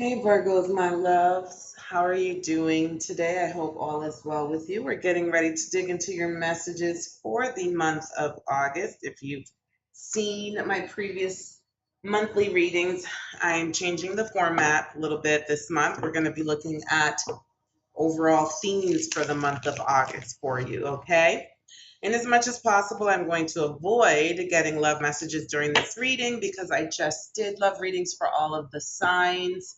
Hey Virgos, my loves. How are you doing today? I hope all is well with you. We're getting ready to dig into your messages for the month of August. If you've seen my previous monthly readings, I'm changing the format a little bit this month. We're going to be looking at overall themes for the month of August for you, okay? And as much as possible, I'm going to avoid getting love messages during this reading because I just did love readings for all of the signs.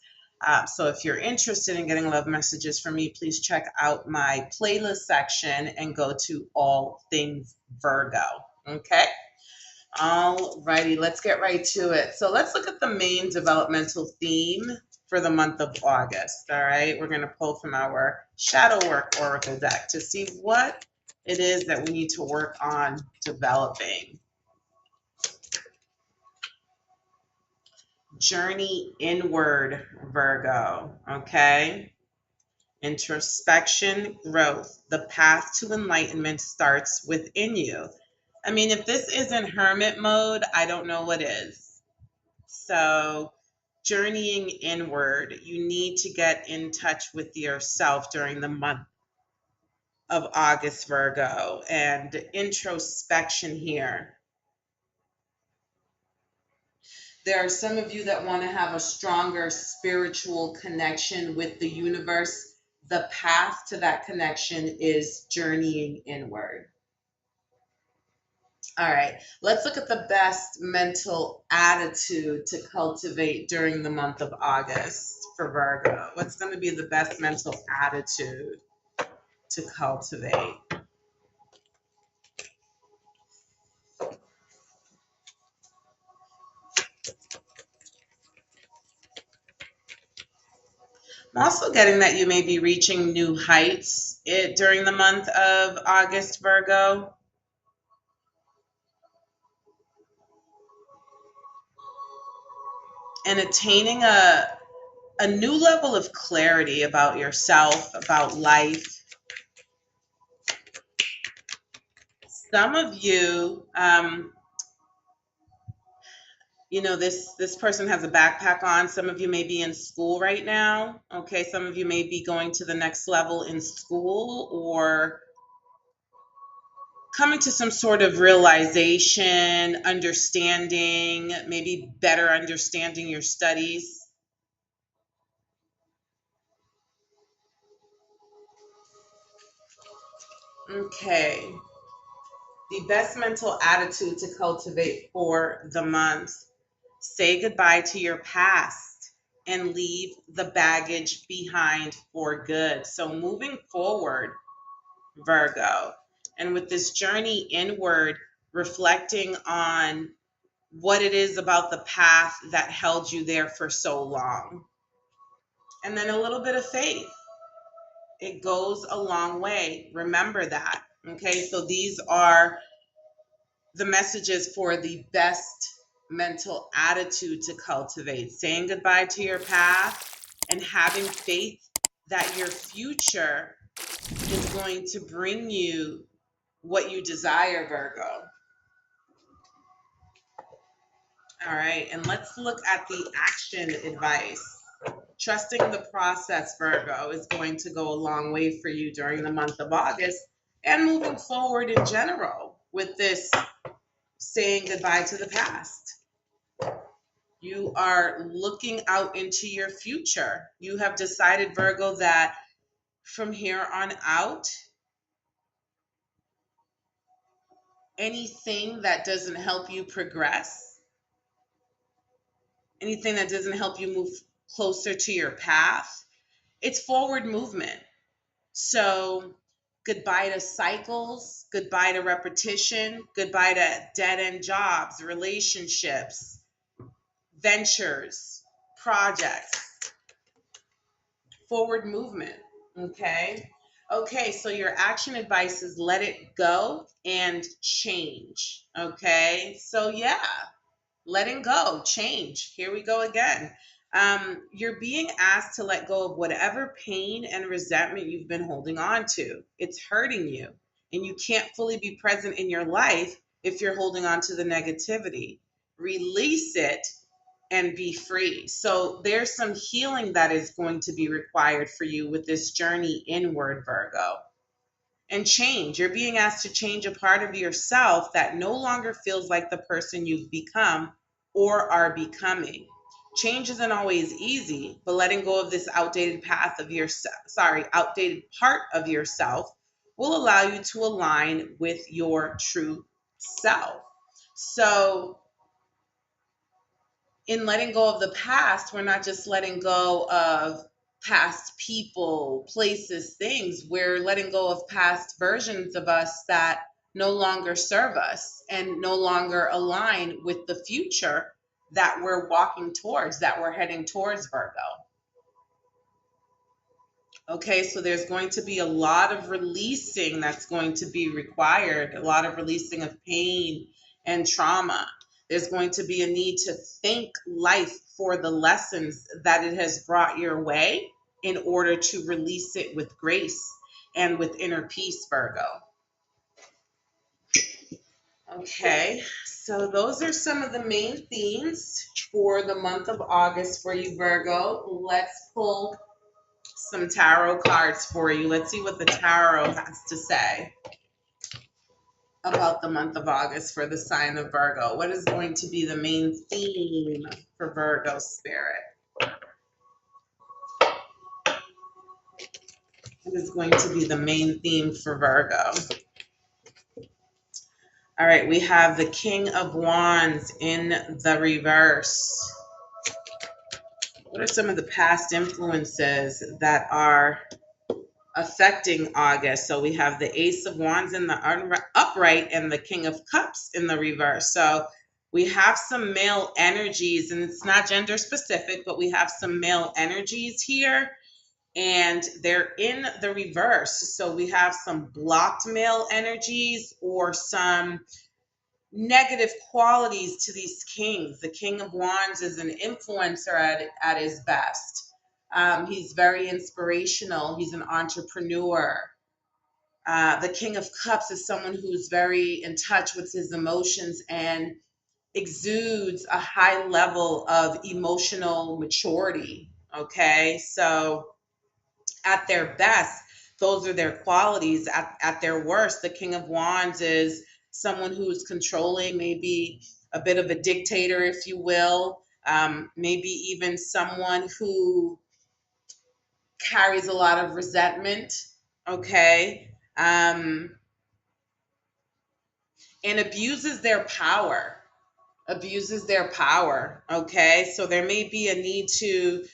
So if you're interested in getting love messages from me, please check out my playlist section and go to All Things Virgo. Okay? All righty, let's get right to it. So let's look at the main developmental theme for the month of August. All right, we're going to pull from our Shadow Work Oracle deck to see what it is that we need to work on developing. Journey inward, Virgo. Okay. Introspection, growth. The path to enlightenment starts within you. I mean, if this isn't hermit mode, I don't know what is. So, journeying inward, you need to get in touch with yourself during the month of August, Virgo, and introspection here. There are some of you that want to have a stronger spiritual connection with the universe. The path to that connection is journeying inward. All right, let's look at the best mental attitude to cultivate during the month of August for Virgo. What's going to be the best mental attitude to cultivate? I'm also getting that you may be reaching new heights during the month of August, Virgo. And attaining a new level of clarity about yourself, about life. Some of you, this person has a backpack on. Some of you may be in school right now. Okay, some of you may be going to the next level in school or coming to some sort of realization, understanding, maybe better understanding your studies. Okay. The best mental attitude to cultivate for the month. Say goodbye to your past and leave the baggage behind for good. So, moving forward, Virgo, and with this journey inward, reflecting on what it is about the path that held you there for so long. And then a little bit of faith. It goes a long way. Remember that. Okay, so these are the messages for the best mental attitude to cultivate. Saying goodbye to your path and having faith that your future is going to bring you what you desire, Virgo. All right, and let's look at the action advice. Trusting the process, Virgo, is going to go a long way for you during the month of August and moving forward in general with this saying goodbye to the past. You are looking out into your future. You have decided, Virgo, that from here on out, anything that doesn't help you progress, anything that doesn't help you move closer to your path, it's forward movement. So, goodbye to cycles, goodbye to repetition, goodbye to dead end jobs, relationships, ventures, projects, forward movement. Okay. Okay, so your action advice is let it go and change. Okay, so yeah, letting go, change. Here we go again. You're being asked to let go of whatever pain and resentment you've been holding on to. It's hurting you, and you can't fully be present in your life if you're holding on to the negativity. Release it and be free. So there's some healing that is going to be required for you with this journey inward, Virgo. And change. You're being asked to change a part of yourself that no longer feels like the person you've become or are becoming. Change isn't always easy, but letting go of this outdated path of your outdated part of yourself will allow you to align with your true self. So, in letting go of the past, we're not just letting go of past people, places, things. We're letting go of past versions of us that no longer serve us and no longer align with the future that we're walking towards, that we're heading towards, Virgo. Okay, so there's going to be a lot of releasing that's going to be required, a lot of releasing of pain and trauma. There's going to be a need to thank life for the lessons that it has brought your way in order to release it with grace and with inner peace, Virgo. Okay, so those are some of the main themes for the month of August for you, Virgo. Let's pull some tarot cards for you. Let's see what the tarot has to say about the month of August for the sign of Virgo. What is going to be the main theme for Virgo spirit? What is going to be the main theme for Virgo? All right, we have the King of Wands in the reverse. What are some of the past influences that are affecting August? So we have the Ace of Wands in the upright and the King of Cups in the reverse. So we have some male energies, and it's not gender specific, but we have some male energies here, and they're in the reverse. So we have some blocked male energies or some negative qualities to these kings. The King of Wands is an influencer at his best. He's very inspirational. He's an entrepreneur. The King of Cups is someone who's very in touch with his emotions and exudes a high level of emotional maturity. Okay, so at their best, those are their qualities. At their worst, the King of Wands is someone who is controlling, maybe a bit of a dictator, if you will, maybe even someone who carries a lot of resentment, okay, and abuses their power. Okay, so there may be a need to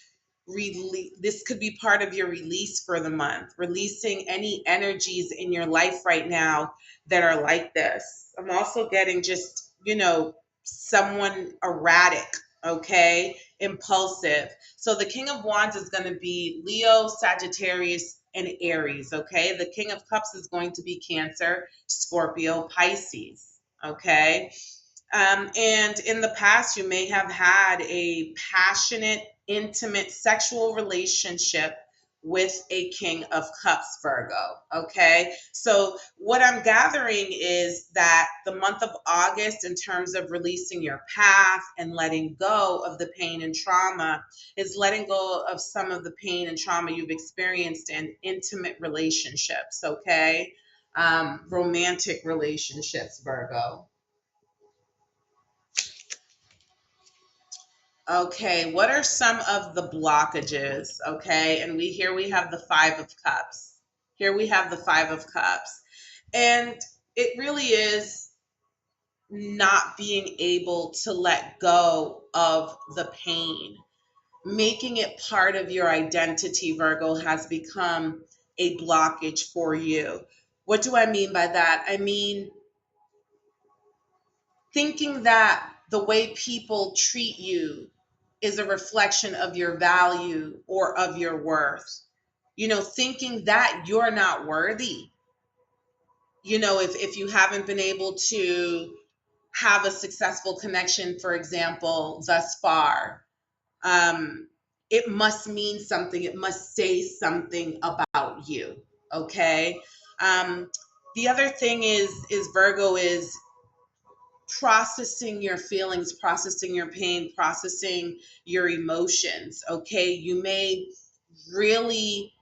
release. This could be part of your release for the month, releasing any energies in your life right now that are like this. I'm also getting just, someone erratic, okay, impulsive. So the King of Wands is going to be Leo, Sagittarius, and Aries, okay? The King of Cups is going to be Cancer, Scorpio, Pisces, okay? And in the past, you may have had a passionate, intimate sexual relationship with a King of Cups, Virgo. Okay. So, what I'm gathering is that the month of August, in terms of releasing your path and letting go of the pain and trauma, is letting go of some of the pain and trauma you've experienced in intimate relationships. Okay. Romantic relationships, Virgo. Okay, what are some of the blockages? Okay, and we have the Five of Cups. Here we have the Five of Cups. And it really is not being able to let go of the pain. Making it part of your identity, Virgo, has become a blockage for you. What do I mean by that? I mean, thinking that the way people treat you is a reflection of your value or of your worth. Thinking that you're not worthy. If you haven't been able to have a successful connection, for example, thus far, it must mean something. It must say something about you. Okay. The other thing is Virgo is processing your feelings, processing your pain, processing your emotions. Okay. You may really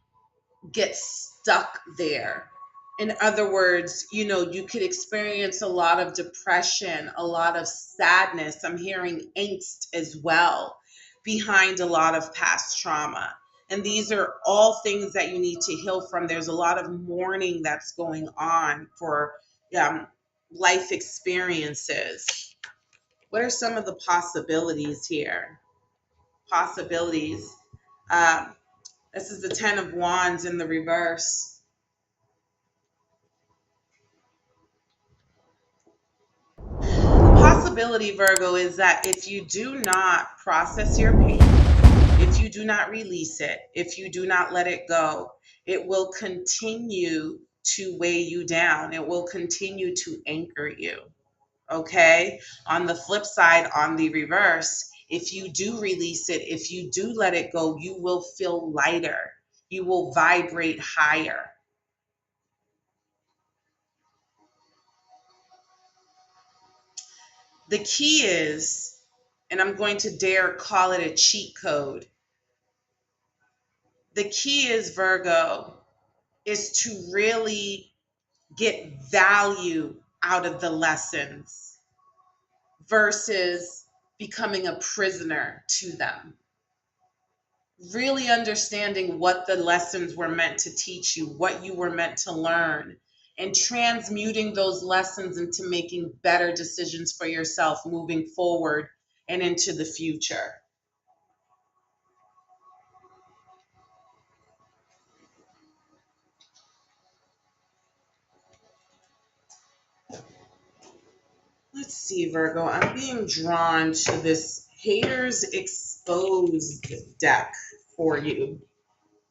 get stuck there. In other words, you could experience a lot of depression, a lot of sadness. I'm hearing angst as well behind a lot of past trauma. And these are all things that you need to heal from. There's a lot of mourning that's going on for um, life experiences. What are some of the possibilities here? Possibilities. Um, this is the Ten of Wands in the reverse. Possibility, Virgo, is that if you do not process your pain, if you do not release it, if you do not let it go, it will continue to weigh you down. It will continue to anchor you. Okay. On the flip side, on the reverse, if you do release it, if you do let it go, you will feel lighter. You will vibrate higher. The key is, and I'm going to dare call it a cheat code. The key is, Virgo, is to really get value out of the lessons versus becoming a prisoner to them. Really understanding what the lessons were meant to teach you, what you were meant to learn, and transmuting those lessons into making better decisions for yourself moving forward and into the future. Let's see, Virgo. I'm being drawn to this haters exposed deck for you.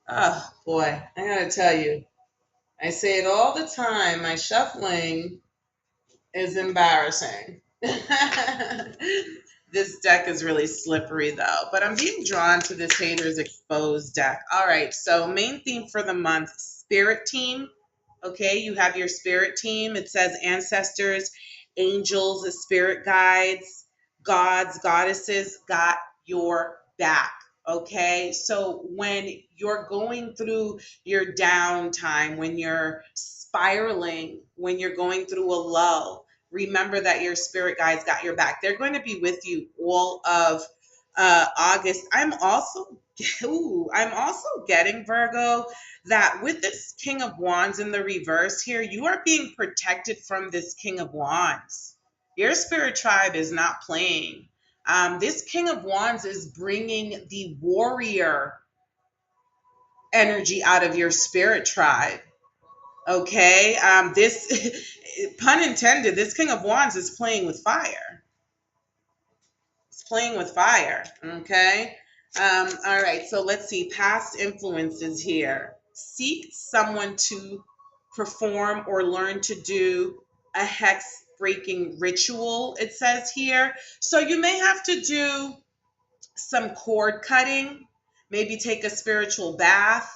Oh boy, I gotta tell you, I say it all the time. My shuffling is embarrassing. This deck is really slippery though, but I'm being drawn to this haters exposed deck. All right, so main theme for the month, spirit team. Okay, you have your spirit team. It says ancestors, angels, spirit guides, gods, goddesses got your back. Okay, so when you're going through your downtime, when you're spiraling, when you're going through a lull, remember that your spirit guides got your back. They're going to be with you all of August. I'm also getting, Virgo, that with this King of Wands in the reverse here, you are being protected from this King of Wands. Your spirit tribe is not playing. This King of Wands is bringing the warrior energy out of your spirit tribe. Okay. This, pun intended, this King of Wands is playing with fire. It's playing with fire. Okay. All right. So let's see. Past influences here. Seek someone to perform or learn to do a hex breaking ritual, it says here. So you may have to do some cord cutting, maybe take a spiritual bath.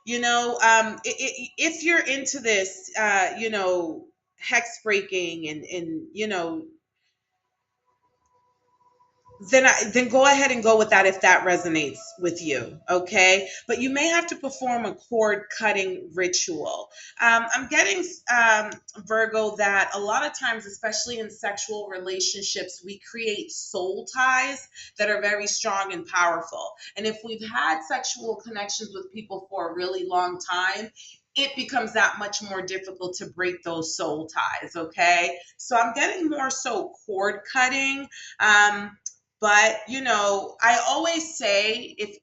If you're into this, hex breaking and then go ahead and go with that if that resonates with you, okay? But you may have to perform a cord cutting ritual. I'm getting, Virgo, that a lot of times, especially in sexual relationships, we create soul ties that are very strong and powerful. And if we've had sexual connections with people for a really long time, it becomes that much more difficult to break those soul ties, okay? So I'm getting more so cord cutting. But I always say, if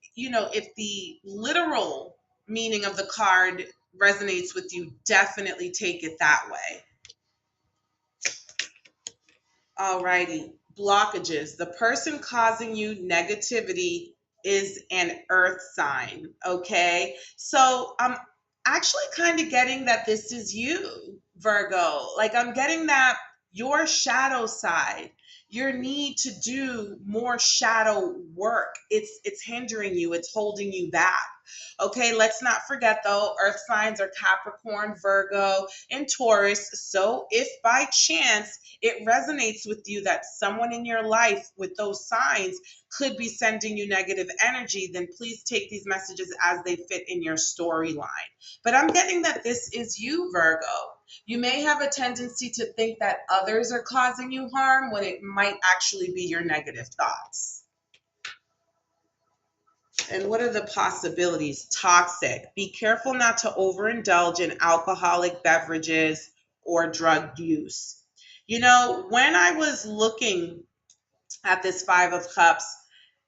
the literal meaning of the card resonates with you, definitely take it that way. Alrighty. Blockages. The person causing you negativity is an earth sign. Okay. So I'm actually kind of getting that this is you, Virgo. Like I'm getting that your shadow side, your need to do more shadow work. It's hindering you, it's holding you back. Okay, let's not forget though, earth signs are Capricorn, Virgo, and Taurus. So if by chance it resonates with you that someone in your life with those signs could be sending you negative energy, then please take these messages as they fit in your storyline. But I'm getting that this is you, Virgo. You may have a tendency to think that others are causing you harm when it might actually be your negative thoughts. And what are the possibilities? Toxic. Be careful not to overindulge in alcoholic beverages or drug use. When I was looking at this Five of Cups,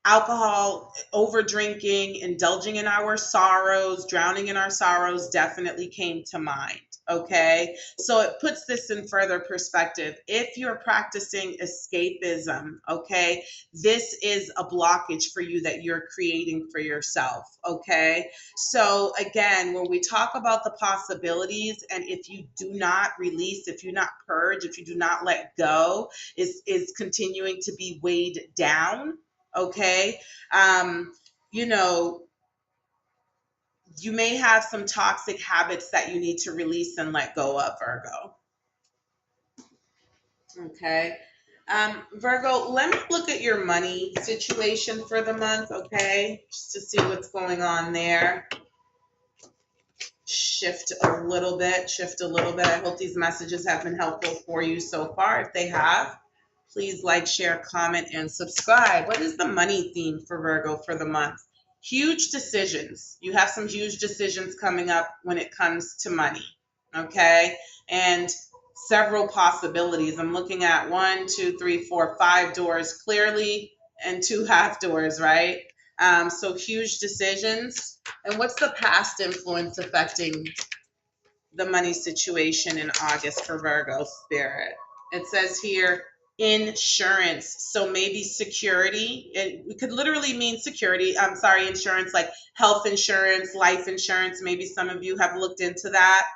alcohol, over drinking, indulging in our sorrows, drowning in our sorrows definitely came to mind. Okay. So it puts this in further perspective. If you're practicing escapism, okay, this is a blockage for you that you're creating for yourself. Okay. So again, when we talk about the possibilities, and if you do not release, if you not purge, if you do not let go, is continuing to be weighed down. Okay. Um, you know, you may have some toxic habits that you need to release and let go of, Virgo. Okay. Virgo, let me look at your money situation for the month, okay? Just to see what's going on there. Shift a little bit, shift a little bit. I hope these messages have been helpful for you so far. If they have, please like, share, comment, and subscribe. What is the money theme for Virgo for the month? Huge decisions. You have some huge decisions coming up when it comes to money, okay? And several possibilities. I'm looking at 5 doors clearly and 2 half doors, right? So huge decisions. And what's the past influence affecting the money situation in August for Virgo spirit? It says here insurance. So maybe security. It could literally mean security. I'm sorry, insurance, like health insurance, life insurance. Maybe some of you have looked into that.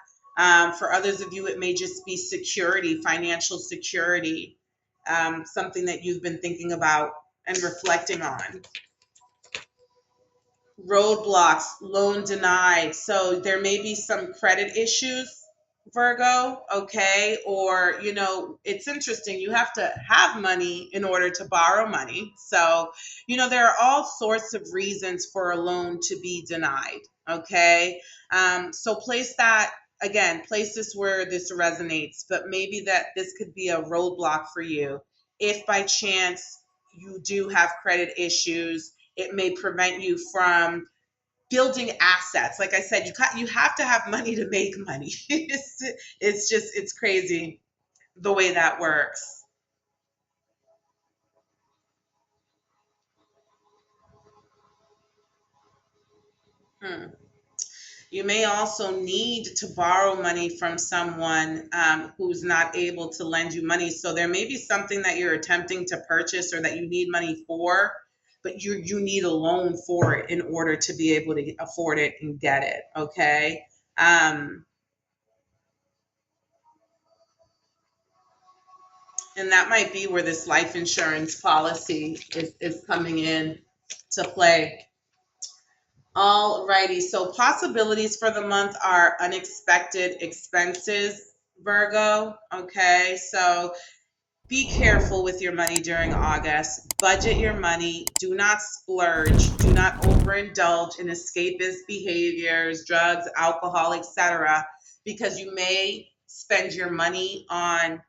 For others of you, it may just be security, financial security, something that you've been thinking about and reflecting on. Roadblocks, loan denied. So there may be some credit issues, Virgo, okay? Or, it's interesting. You have to have money in order to borrow money. So, there are all sorts of reasons for a loan to be denied, okay? So place this where this resonates, but maybe that this could be a roadblock for you. If by chance you do have credit issues, it may prevent you from building assets. Like I said, you have to have money to make money. It's crazy the way that works. Hmm. You may also need to borrow money from someone who's not able to lend you money. So there may be something that you're attempting to purchase or that you need money for, but you need a loan for it in order to be able to afford it and get it. Okay. Um, and that might be where this life insurance policy is coming in to play. All righty. So possibilities for the month are unexpected expenses, Virgo. Okay. So be careful with your money during August. Budget your money. Do not splurge. Do not overindulge in escapist behaviors, drugs, alcohol, etc., because you may spend your money on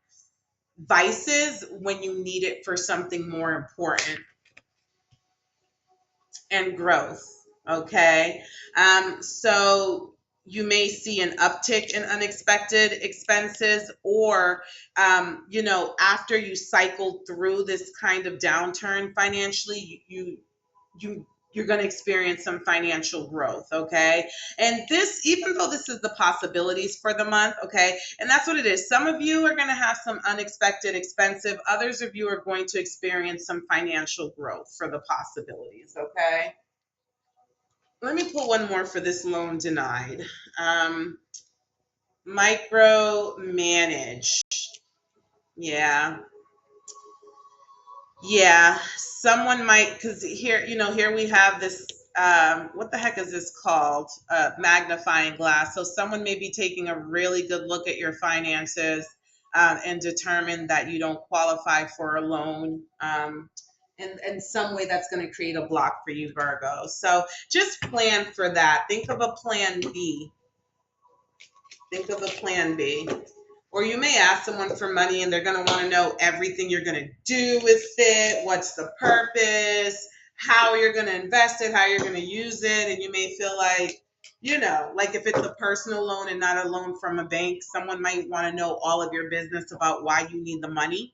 vices when you need it for something more important and growth. Okay. So you may see an uptick in unexpected expenses, or, after you cycle through this kind of downturn financially, you you're going to experience some financial growth. Okay. And this, even though this is the possibilities for the month, okay, and that's what it is. Some of you are going to have some unexpected expensive, others of you are going to experience some financial growth for the possibilities. Okay. Let me pull one more for this loan denied. Um, Micromanage. Yeah. Yeah, someone might, because here, here we have this, what the heck is this called? Magnifying glass. So someone may be taking a really good look at your finances, and determine that you don't qualify for a loan. In some way that's going to create a block for you, Virgo. So just plan for that. Think of a plan B. Think of a plan B. Or you may ask someone for money and they're going to want to know everything you're going to do with it, what's the purpose, how you're going to invest it, how you're going to use it. And you may feel like, like if it's a personal loan and not a loan from a bank, someone might want to know all of your business about why you need the money.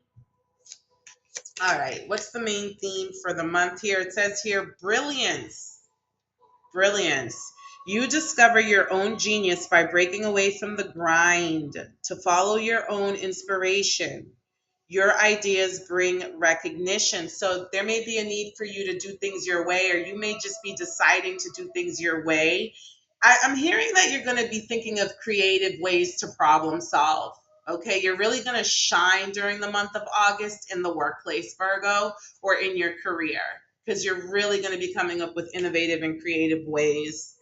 All right, what's the main theme for the month here? It says here, brilliance. Brilliance. You discover your own genius by breaking away from the grind to follow your own inspiration. Your ideas bring recognition. So there may be a need for you to do things your way, or you may just be deciding to do things your way. I'm hearing that you're going to be thinking of creative ways to problem solve. Okay, you're really going to shine during the month of August in the workplace, Virgo, or in your career, because you're really going to be coming up with innovative and creative ways.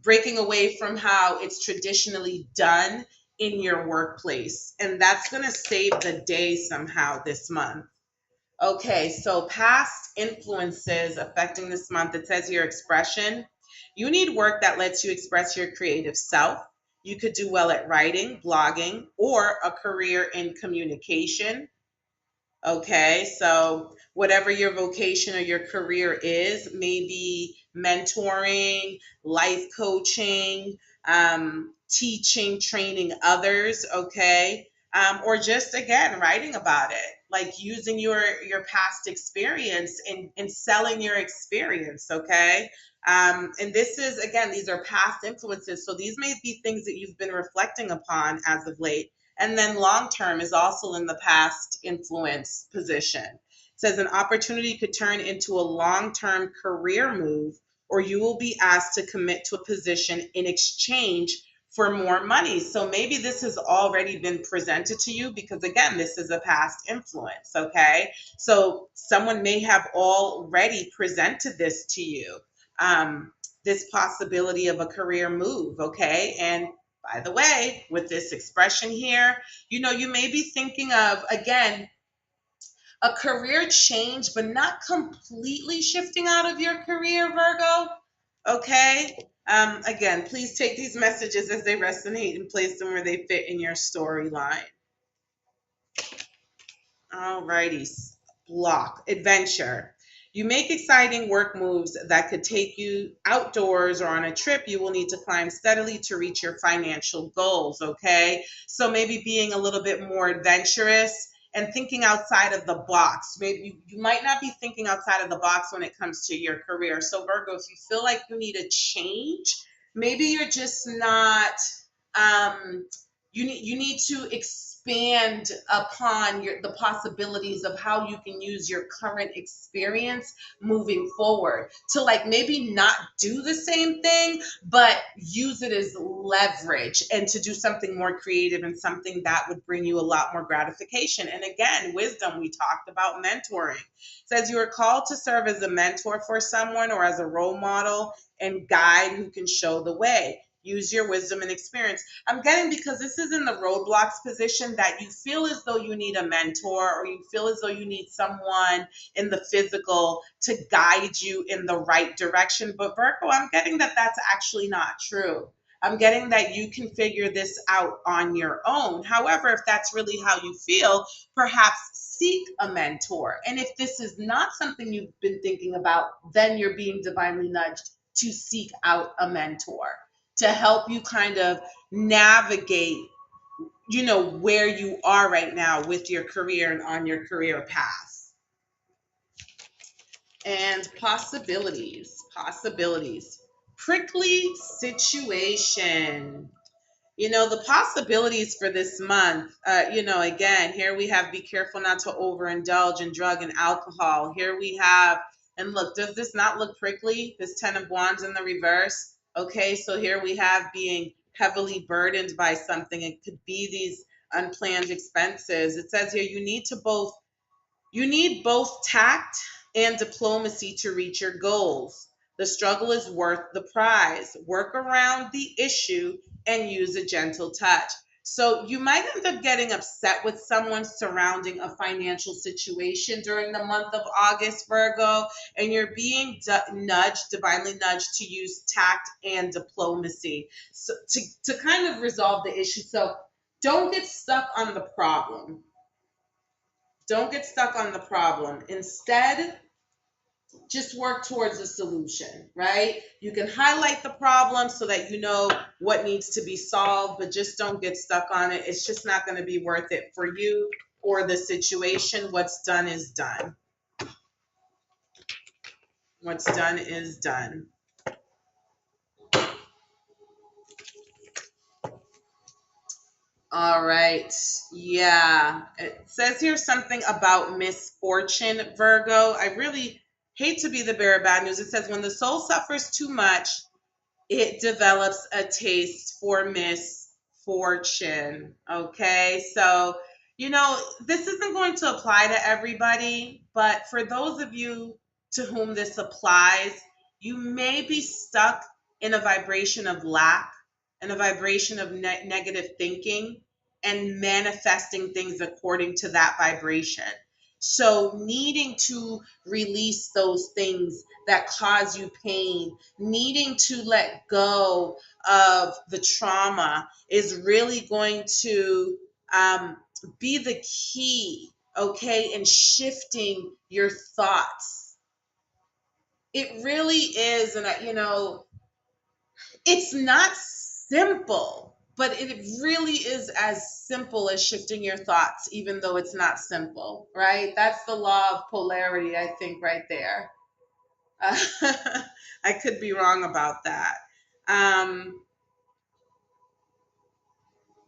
Breaking away from how it's traditionally done in your workplace. And that's going to save the day somehow this month. Okay, so past influences affecting this month. It says your expression. You need work that lets you express your creative self. You could do well at writing, blogging, or a career in communication. Okay, so whatever your vocation or your career is, maybe mentoring, life coaching, teaching, training others, okay, or just again writing about it, like using your past experience and selling your experience, okay. And this is again, these are past influences, so these may be things that you've been reflecting upon as of late. And then long term is also in the past influence position. It says an opportunity could turn into a long term career move, or you will be asked to commit to a position in exchange for more money. So maybe this has already been presented to you because, again, this is a past influence. Okay. So someone may have already presented this to you. This possibility of a career move. Okay. And by the way, with this expression here, you may be thinking of, again, a career change, but not completely shifting out of your career, Virgo. Okay. Again, please take these messages as they resonate and place them where they fit in your storyline. Alrighty, block, adventure. You make exciting work moves that could take you outdoors or on a trip. You will need to climb steadily to reach your financial goals, okay? So maybe being a little bit more adventurous and thinking outside of the box. Maybe you might not be thinking outside of the box when it comes to your career. So Virgo, if you feel like you need a change, maybe you're just not um you need to expand upon the possibilities of how you can use your current experience moving forward to, like, maybe not do the same thing but use it as leverage and to do something more creative and something that would bring you a lot more gratification. And again, wisdom, we talked about mentoring. It says you are called to serve as a mentor for someone or as a role model and guide who can show the way. Use your wisdom and experience. I'm getting, because this is in the roadblocks position, that you feel as though you need a mentor or you feel as though you need someone in the physical to guide you in the right direction. But Virgo, I'm getting that that's actually not true. I'm getting that you can figure this out on your own. However, if that's really how you feel, perhaps seek a mentor. And if this is not something you've been thinking about, then you're being divinely nudged to seek out a mentor to help you kind of navigate, where you are right now with your career and on your career path. And possibilities. Prickly situation. The possibilities for this month, again, here we have be careful not to overindulge in drug and alcohol. Here we have, and look, does this not look prickly? This 10 of Wands in the reverse. Okay, so here we have being heavily burdened by something. It could be these unplanned expenses. It says here you need to both You need both tact and diplomacy to reach your goals. The struggle is worth the prize. Work around the issue and use a gentle touch. So you might end up getting upset with someone surrounding a financial situation during the month of August, Virgo, and you're being nudged, divinely nudged to use tact and diplomacy so to kind of resolve the issue. So don't get stuck on the problem. Don't get stuck on the problem. Instead, just work towards a solution, right? You can highlight the problem so that you know what needs to be solved, but just don't get stuck on it. It's just not going to be worth it for you or the situation. What's done is done. What's done is done. All right. Yeah. It says here something about misfortune, Virgo. I really hate to be the bearer of bad news. It says when the soul suffers too much, it develops a taste for misfortune. Okay. So, this isn't going to apply to everybody, but for those of you to whom this applies, you may be stuck in a vibration of lack and a vibration of negative thinking and manifesting things according to that vibration. So, needing to release those things that cause you pain, needing to let go of the trauma is really going to be the key, okay, in shifting your thoughts. It really is, and it's not simple, but it really is as simple as shifting your thoughts, even though it's not simple, right? That's the law of polarity, I think, right there. Uh, I could be wrong about that. Um,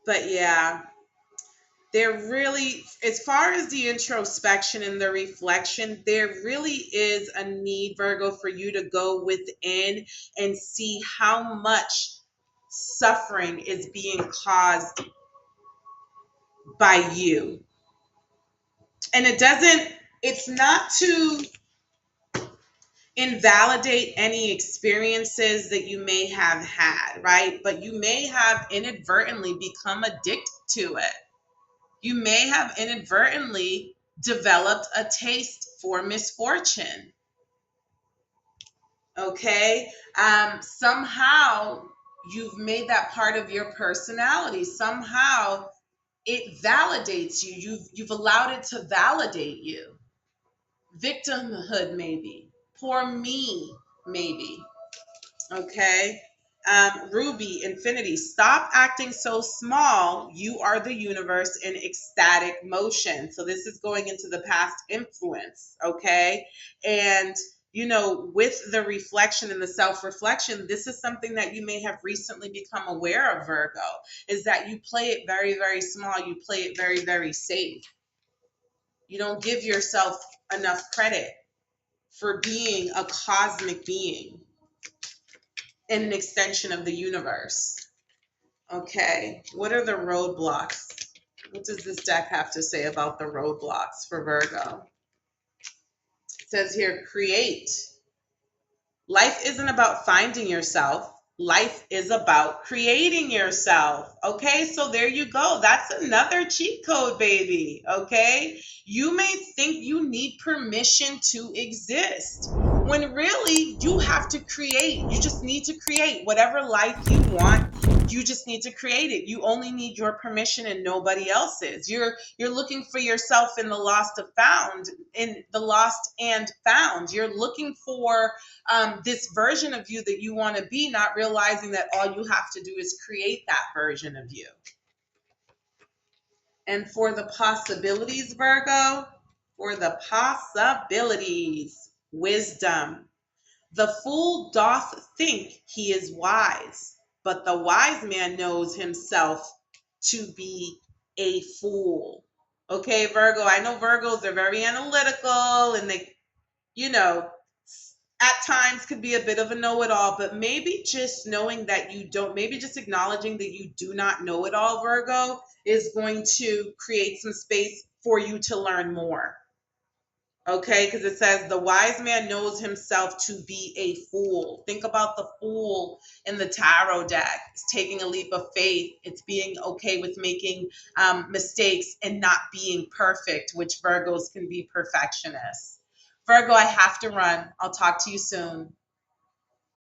but yeah, there really, as far as the introspection and the reflection, there really is a need, Virgo, for you to go within and see how much suffering is being caused by you. And it's not to invalidate any experiences that you may have had, right? But you may have inadvertently become addicted to it. You may have inadvertently developed a taste for misfortune. Okay. Somehow you've made that part of your personality. Somehow it validates you. You've allowed it to validate you. Victimhood, maybe. Poor me, maybe. Okay. Ruby, Infinity, stop acting so small. You are the universe in ecstatic motion. So this is going into the past influence. Okay. And, with the reflection and the self reflection, this is something that you may have recently become aware of, Virgo, is that you play it very, very small. You play it very, very safe. You don't give yourself enough credit for being a cosmic being and an extension of the universe. Okay, what are the roadblocks? What does this deck have to say about the roadblocks for Virgo? It says here, create. Life isn't about finding yourself. Life is about creating yourself. Okay, so there you go. That's another cheat code, baby. Okay, you may think you need permission to exist when really you have to create. You just need to create whatever life you want. You just need to create it. You only need your permission and nobody else's. You're looking for yourself in the lost and found, in the lost and found. You're looking for this version of you that you want to be, not realizing that all you have to do is create that version of you. And for the possibilities, Virgo, for the possibilities, wisdom. The fool doth think he is wise, but the wise man knows himself to be a fool. Okay, Virgo, I know Virgos are very analytical and they, you know, at times could be a bit of a know-it-all, but maybe just knowing that you don't, maybe just acknowledging that you do not know it all, Virgo, is going to create some space for you to learn more. Okay, because it says the wise man knows himself to be a fool. Think about the fool in the tarot deck. It's taking a leap of faith. It's being okay with making mistakes and not being perfect, which Virgos can be perfectionists. Virgo, I have to run. I'll talk to you soon.